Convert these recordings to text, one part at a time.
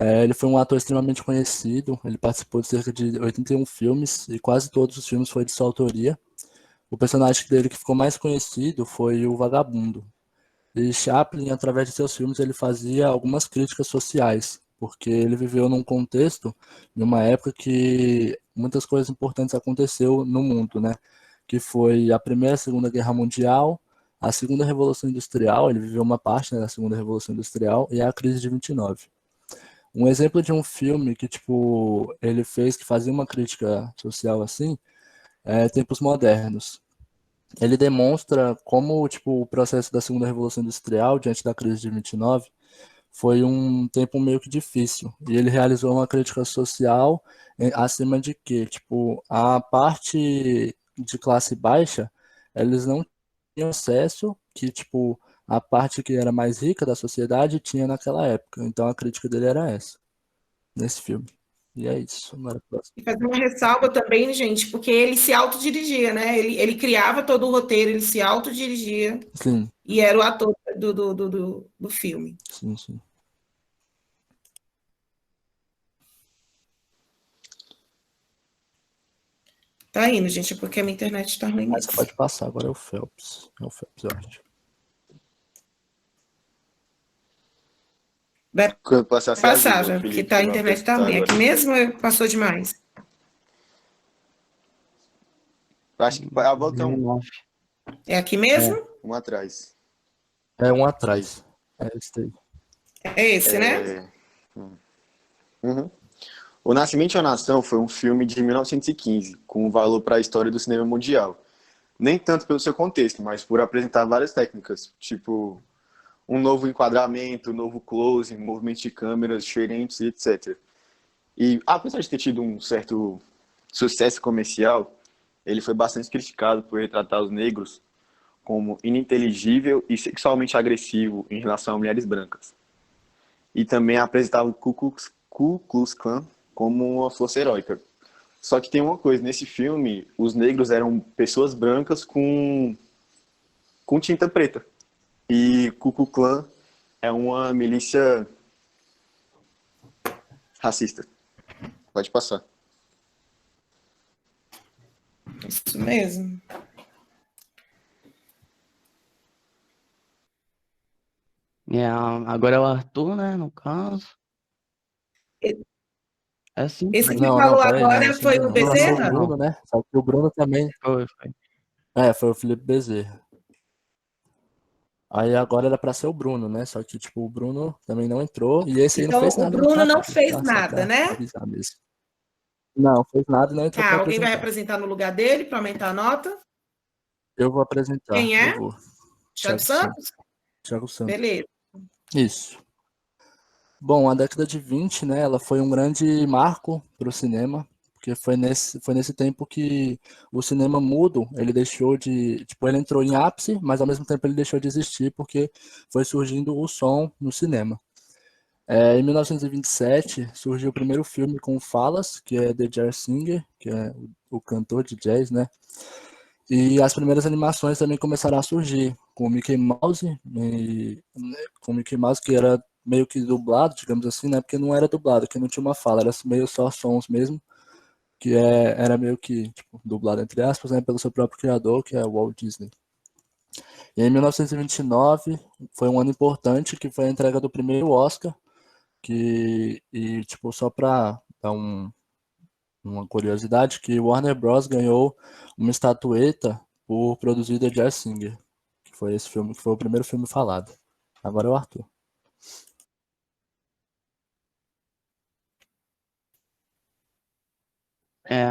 Ele foi um ator extremamente conhecido, ele participou de cerca de 81 filmes e quase todos os filmes foi de sua autoria. O personagem dele que ficou mais conhecido foi o Vagabundo. E Chaplin, através de seus filmes, ele fazia algumas críticas sociais, porque ele viveu num contexto, em uma época que muitas coisas importantes aconteceu no mundo, né? Que foi a Primeira e a Segunda Guerra Mundial, a Segunda Revolução Industrial, ele viveu uma parte, né, da Segunda Revolução Industrial, e a crise de 29. Um exemplo de um filme que, tipo, ele fez que fazia uma crítica social assim, é Tempos Modernos. Ele demonstra como, tipo, o processo da Segunda Revolução Industrial, diante da crise de 29, foi um tempo meio que difícil. E ele realizou uma crítica social acima de que, tipo, a parte de classe baixa, eles não tinham acesso que, tipo, a parte que era mais rica da sociedade tinha naquela época. Então a crítica dele era essa, nesse filme. E é isso. Agora, próximo. E fazer uma ressalva também, gente, porque ele se autodirigia, né? Ele criava todo o roteiro, ele se autodirigia Sim, e era o ator do filme. sim, sim. Tá indo, gente, é porque a minha internet tá ruim Aí você mesmo. pode passar, agora é o Phelps. É o Phelps, eu acho. Vai Quando passar, você passar avisa, o já, porque Felipe, tá, que a eu vou internet tá apresentar ruim. agora. Aqui mesmo passou demais. Acho que a volta é um. 19. É aqui mesmo? É, Um atrás. é um atrás. É esse aí. É esse, né? É... Uhum. O Nascimento de uma Nação foi um filme de 1915, com um valor para a história do cinema mundial. Nem tanto pelo seu contexto, mas por apresentar várias técnicas, tipo um novo enquadramento, um novo close, movimento de câmeras diferentes, etc. E apesar de ter tido um certo sucesso comercial, ele foi bastante criticado por retratar os negros como ininteligível e sexualmente agressivo em relação a mulheres brancas. E também apresentava o Ku Klux Klan como uma força heróica. Só que tem uma coisa, nesse filme, os negros eram pessoas brancas com tinta preta. E Ku Klux Klan é uma milícia racista. Pode passar. Isso mesmo. É, agora é o Arthur, né, no caso. É assim? Esse que Não, não, falou peraí, não é agora isso foi ainda o não. Passou o Não, Bezerra? não. Bruno, né? Só que o Bruno também. Foi. Foi o Felipe Bezerra. Aí agora era pra ser o Bruno, né? Só que, tipo, o Bruno também não entrou. E esse aí não Então, fez o nada no Bruno não capítulo, fez tá? Só nada, pra né? avisar mesmo. Não, fez nada e não entrou Tá, pra alguém vai apresentar. apresentar no lugar dele para aumentar a nota? Eu vou apresentar, Quem eu é? vou. Thiago Thiago Santos. Santos? Thiago Santos. Beleza. Isso. Bom, a década de 20, né, ela foi um grande marco para o cinema, porque foi nesse tempo que o cinema mudo, ele deixou de, tipo, ele entrou em ápice, mas ao mesmo tempo ele deixou de existir porque foi surgindo o som no cinema. Em 1927 surgiu o primeiro filme com falas, que é The Jazz Singer, que é o cantor de jazz, né? E as primeiras animações também começaram a surgir, com o Mickey Mouse, com o Mickey Mouse que era meio que dublado, digamos assim, né? Porque não era dublado, que não tinha uma fala, era meio só sons mesmo, era meio que tipo, dublado entre aspas, né? Pelo seu próprio criador, que é o Walt Disney. E em 1929 foi um ano importante, que foi a entrega do primeiro Oscar, e tipo, só para dar uma curiosidade, que Warner Bros. Ganhou uma estatueta por produzir The Jazz Singer, que foi esse filme, que foi o primeiro filme falado. Agora é o Arthur. É,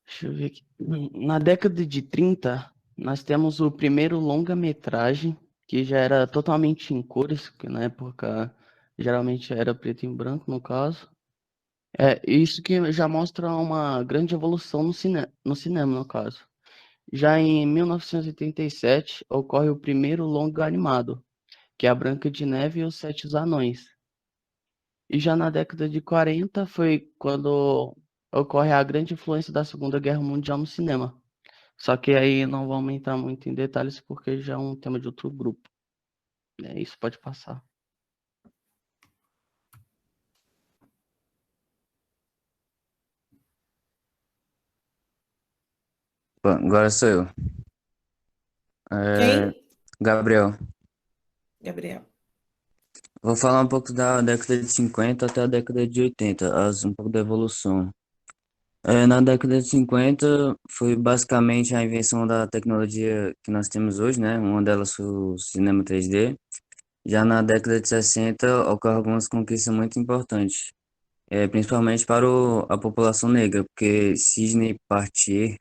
deixa eu ver aqui. Na década de 30, nós temos o primeiro longa-metragem, que já era totalmente em cores, que na época geralmente era preto e branco, no caso. Isso que já mostra uma grande evolução no cinema, no caso. Já em 1987, ocorre o primeiro longa animado, que é a Branca de Neve e os Sete Anões. E já na década de 40 foi quando ocorre a grande influência da Segunda Guerra Mundial no cinema. Só que aí não vou aumentar muito em detalhes porque já é um tema de outro grupo. É isso, pode passar. Opa, agora sou eu. É, Quem? Gabriel. Gabriel. Vou falar um pouco da década de 50 até a década de 80, um pouco da evolução. Na década de 50 foi basicamente a invenção da tecnologia que nós temos hoje, né? Uma delas foi o cinema 3D. Já na década de 60 ocorrem algumas conquistas muito importantes, principalmente para a população negra, porque Sidney Poitier,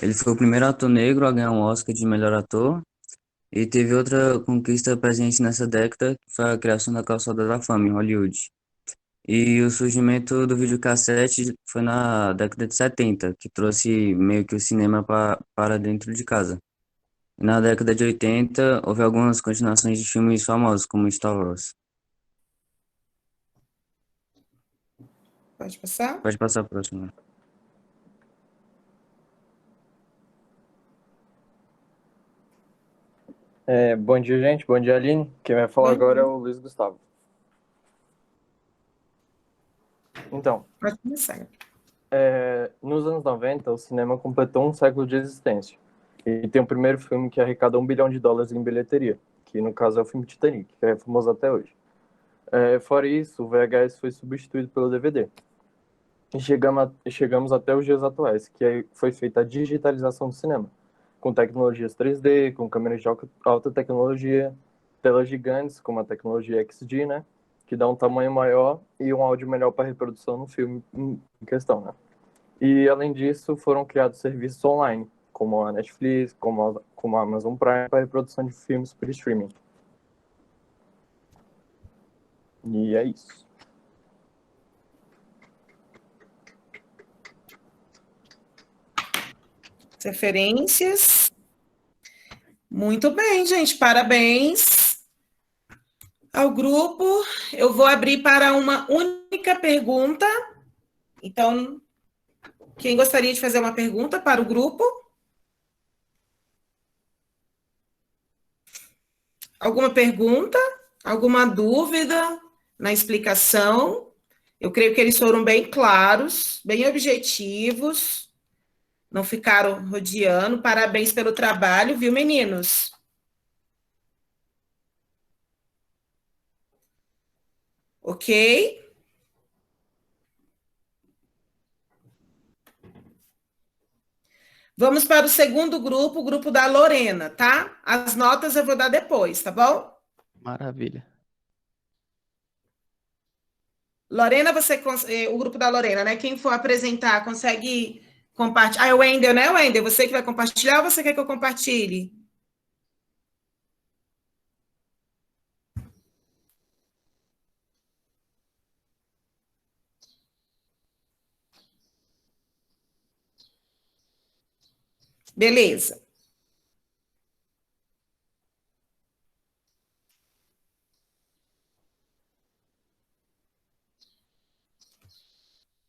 ele foi o primeiro ator negro a ganhar um Oscar de melhor ator. E teve outra conquista presente nessa década, que foi a criação da Calçada da Fama em Hollywood. E o surgimento do videocassete foi na década de 70, que trouxe meio que o cinema para dentro de casa. E na década de 80, houve algumas continuações de filmes famosos, como Star Wars. Pode passar? Pode passar a próxima. Bom dia, gente. Bom dia, Aline. Quem vai falar Bom agora é dia. o Luiz Gustavo. Então, Pode começar. nos anos 90, o cinema completou um século de existência. E tem o primeiro filme que arrecada US$ 1 bilhão em bilheteria, que no caso é o filme Titanic, que é famoso até hoje. Fora isso, o VHS foi substituído pelo DVD. E chegamos até os dias atuais, que foi feita a digitalização do cinema, com tecnologias 3D, com câmeras de alta tecnologia, telas gigantes, como a tecnologia XD, né? Que dá um tamanho maior e um áudio melhor para reprodução no filme em questão, né? E, além disso, foram criados serviços online, como a Netflix, como a Amazon Prime, para reprodução de filmes por streaming. E é isso. Referências. Muito bem, gente. Parabéns ao grupo. Eu vou abrir para uma única pergunta. Então, quem gostaria de fazer uma pergunta para o grupo? Alguma pergunta? Alguma dúvida na explicação? Eu creio que eles foram bem claros, bem objetivos, não ficaram rodeando. Parabéns pelo trabalho, viu, meninos? Ok? Vamos para o segundo grupo, o grupo da Lorena, tá? As notas eu vou dar depois, tá bom? Maravilha. Lorena, o grupo da Lorena, né? Quem for apresentar, consegue compartilhar. É o Wendel, né, Wendel? Você que vai compartilhar ou você quer que eu compartilhe? Beleza.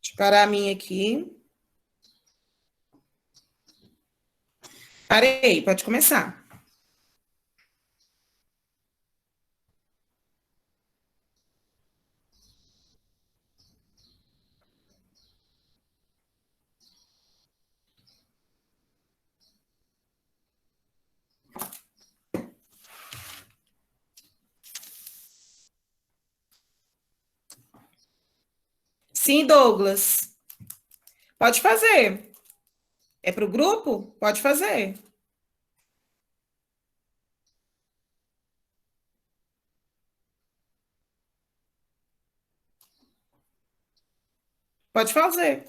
Deixa eu parar a minha aqui. Parei, pode começar. Sim, Douglas. Pode fazer. É para o grupo? Pode fazer. Pode fazer.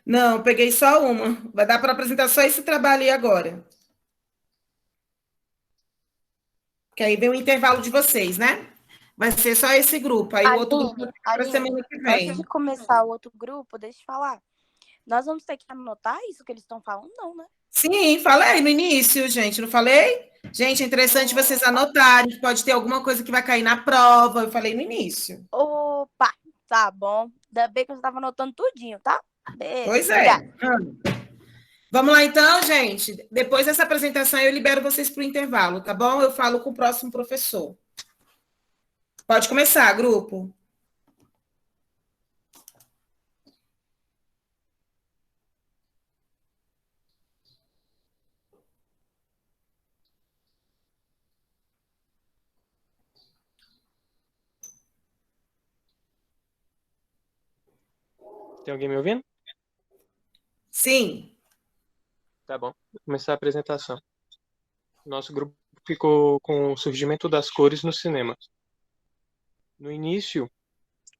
Não, peguei só uma. Vai dar para apresentar só esse trabalho aí agora. Que aí vem o intervalo de vocês, né? Vai ser só esse grupo. Aí o outro grupo vai ficar para semana que Antes vem. de começar o outro grupo, deixa eu falar. Nós vamos ter que anotar isso que eles estão falando, não, né? Sim, falei no início, gente. Não falei? Gente, é interessante vocês anotarem. Pode ter alguma coisa que vai cair na prova. Eu falei no início. Opa, tá bom. Ainda bem que eu estava anotando tudinho, tá? Beijo, Pois é. obrigada. Vamos lá então, gente. Depois dessa apresentação eu libero vocês para o intervalo, tá bom? Eu falo com o próximo professor. Pode começar, grupo. Tem alguém me ouvindo? Sim. Tá bom. Vou começar a apresentação. Nosso grupo ficou com o surgimento das cores no cinema. No início,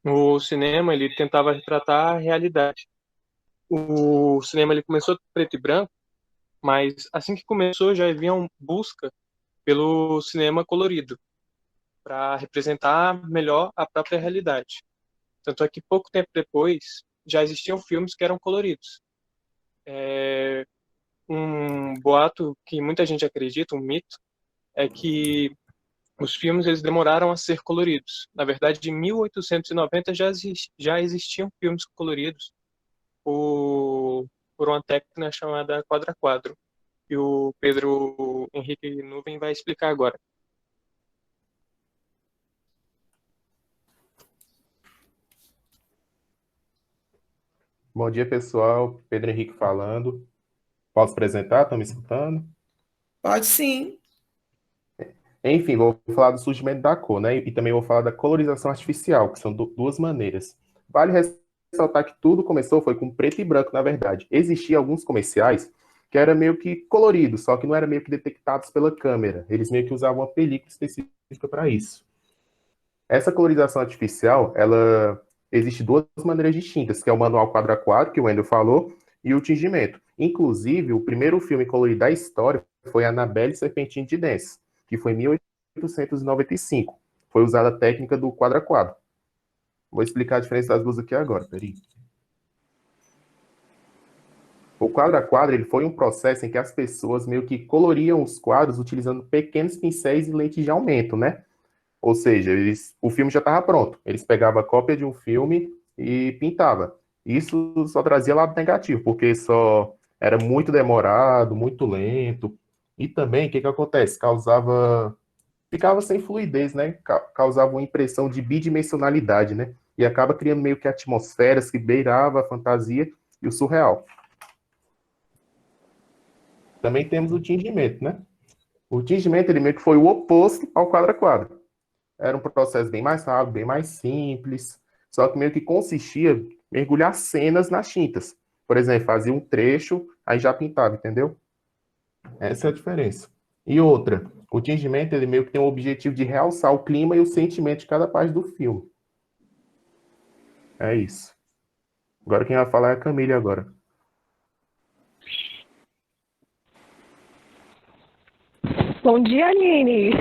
o cinema ele tentava retratar a realidade. O cinema ele começou preto e branco, mas assim que começou já havia uma busca pelo cinema colorido, para representar melhor a própria realidade. Tanto é que pouco tempo depois já existiam filmes que eram coloridos. Um boato que muita gente acredita, um mito, é que os filmes eles demoraram a ser coloridos. Na verdade, em 1890 já existiam filmes coloridos por uma técnica chamada quadra-quadro, que o Pedro Henrique Nuvem vai explicar agora. Bom dia, pessoal. Pedro Henrique falando. Posso apresentar? Estão me escutando? Pode sim. Enfim, vou falar do surgimento da cor, né? E também vou falar da colorização artificial, que são duas maneiras. Vale ressaltar que tudo começou foi com preto e branco, na verdade. Existiam alguns comerciais que era meio que colorido, só que não era meio que detectados pela câmera. Eles meio que usavam uma película específica para isso. Essa colorização artificial, ela existe duas maneiras distintas, que é o manual quadro a quadro, que o Wendel falou, e o tingimento. Inclusive, o primeiro filme colorido da história foi Annabelle Serpentina de Dance, que foi em 1895. Foi usada a técnica do quadro a quadro. Vou explicar a diferença das duas aqui agora, peraí. O quadro a quadro ele foi um processo em que as pessoas meio que coloriam os quadros utilizando pequenos pincéis e lentes de aumento, né? Ou seja, o filme já estava pronto. Eles pegavam a cópia de um filme e pintavam. Isso só trazia lado negativo, porque só era muito demorado, muito lento. E também, o que acontece? Ficava sem fluidez, né? Causava uma impressão de bidimensionalidade, né? E acaba criando meio que atmosferas que beirava a fantasia e o surreal. Também temos o tingimento, né? O tingimento, ele meio que foi o oposto ao quadro a quadro. Era um processo bem mais rápido, bem mais simples, só que meio que consistia em mergulhar cenas nas tintas. Por exemplo, fazia um trecho, aí já pintava, entendeu? Essa é a diferença. E outra, o tingimento, ele meio que tem o objetivo de realçar o clima e o sentimento de cada parte do filme. É isso. Agora quem vai falar é a Camille agora. Bom dia, Aline.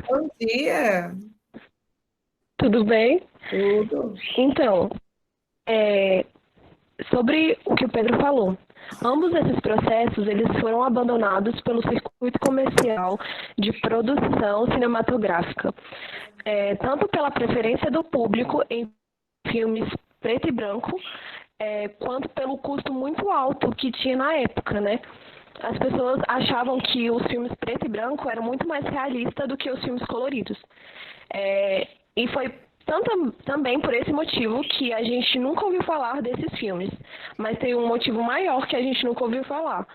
Bom dia. Tudo bem? Tudo. Então, sobre o que o Pedro falou. Ambos esses processos eles foram abandonados pelo circuito comercial de produção cinematográfica, tanto pela preferência do público em filmes preto e branco, quanto pelo custo muito alto que tinha na época, né? As pessoas achavam que os filmes preto e branco eram muito mais realistas do que os filmes coloridos. E foi também por esse motivo que a gente nunca ouviu falar desses filmes. Mas tem um motivo maior que a gente nunca ouviu falar.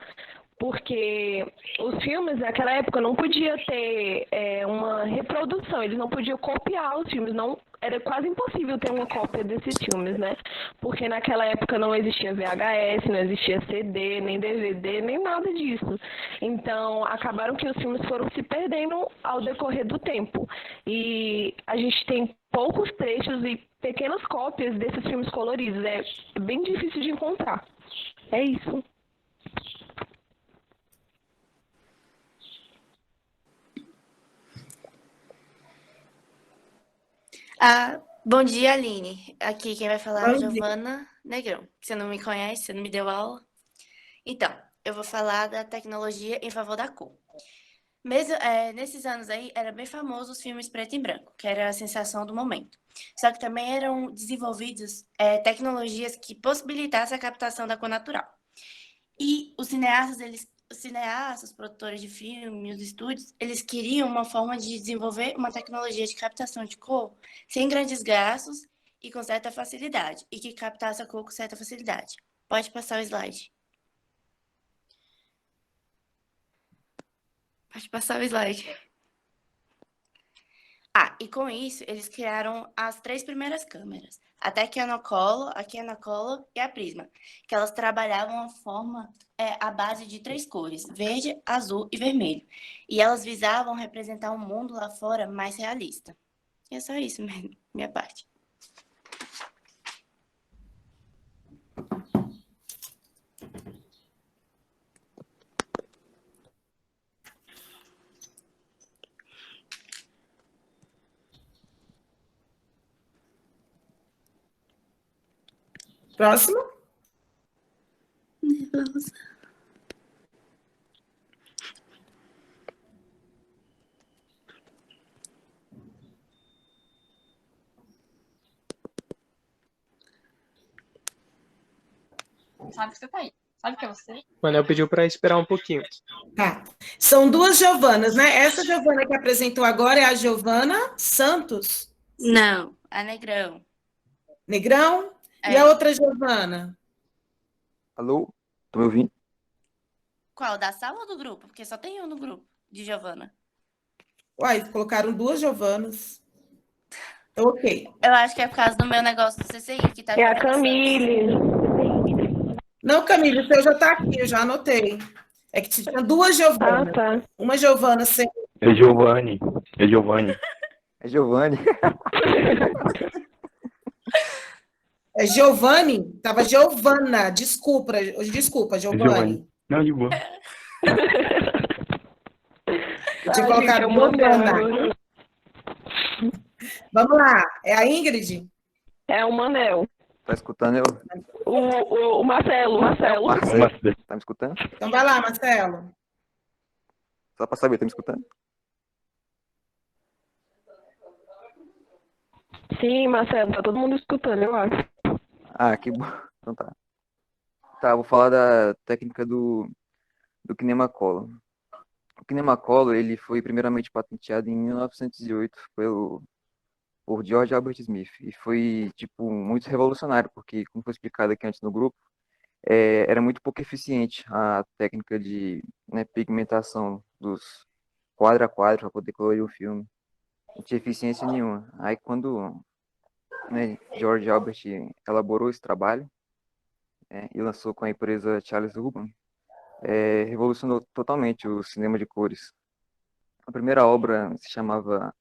Porque os filmes naquela época não podia ter uma reprodução, eles não podiam copiar os filmes, não, era quase impossível ter uma cópia desses filmes, né? Porque naquela época não existia VHS, não existia CD, nem DVD, nem nada disso. Então, acabaram que os filmes foram se perdendo ao decorrer do tempo. E a gente tem poucos trechos e pequenas cópias desses filmes coloridos, é bem difícil de encontrar. É isso. Bom dia, Aline. Aqui quem vai falar é a Bom dia. Giovana Negrão. Você não me conhece, você não me deu aula? Então, eu vou falar da tecnologia em favor da cor. Mesmo, nesses anos aí, era bem famoso os filmes preto e branco, que era a sensação do momento. Só que também eram desenvolvidos tecnologias que possibilitassem a captação da cor natural. E os cineastas, os produtores de filme, os estúdios, eles queriam uma forma de desenvolver uma tecnologia de captação de cor sem grandes gastos e com certa facilidade, e que captasse a cor com certa facilidade. Pode passar o slide. Pode passar o slide. E com isso, eles criaram as 3 primeiras câmeras. A Technicolor, a Kinemacolor e a Prisma, que elas trabalhavam a forma, a base de 3 cores, verde, azul e vermelho. E elas visavam representar um mundo lá fora mais realista. E é só isso mesmo, minha parte. Próximo. Nervosa. Sabe que você tá aí. Sabe que é você? O Manel pediu para esperar um pouquinho. Tá. São 2 Giovanas, né? Essa Giovana que apresentou agora é a Giovana Santos? Não, a Negrão. Negrão? E a outra Giovana? Alô? Tô me ouvindo? Qual? Da sala ou do grupo? Porque só tem um no grupo de Giovana. Uai, colocaram 2 Giovanas. Então, ok. Eu acho que é por causa do meu negócio do CCI que tá. É a Camille. Não, Camille, o seu já está aqui, eu já anotei. É que tinha 2 Giovanas. Tá. Uma Giovana sem. É Giovanni. É Giovanni. É Giovanni. É Giovanni? Tava Giovana. Desculpa, Giovanni. Não, de boa. Eu tinha colocado Giovana. Vamos lá. É a Ingrid? É o Manel. Tá escutando eu? O Marcelo. Marcelo. Tá me escutando? Então vai lá, Marcelo. Só pra saber, tá me escutando? Sim, Marcelo, tá todo mundo escutando, eu acho. Ah, que bom. Então tá. Tá, vou falar da técnica do Kinemacolor. O Kinemacolor, ele foi primeiramente patenteado em 1908 por George Albert Smith. E foi, tipo, muito revolucionário, porque, como foi explicado aqui antes no grupo, era muito pouco eficiente a técnica de, né, pigmentação dos quadro a quadro para poder colorir o filme. Não tinha eficiência nenhuma. Aí, quando, né, George Albert elaborou esse trabalho, e lançou com a empresa Charles Urban, revolucionou totalmente o cinema de cores. A primeira obra se chamava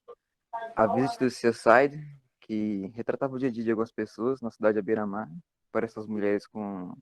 A Visit to Seaside, que retratava o dia a dia de algumas pessoas na cidade à beira-mar, para essas mulheres com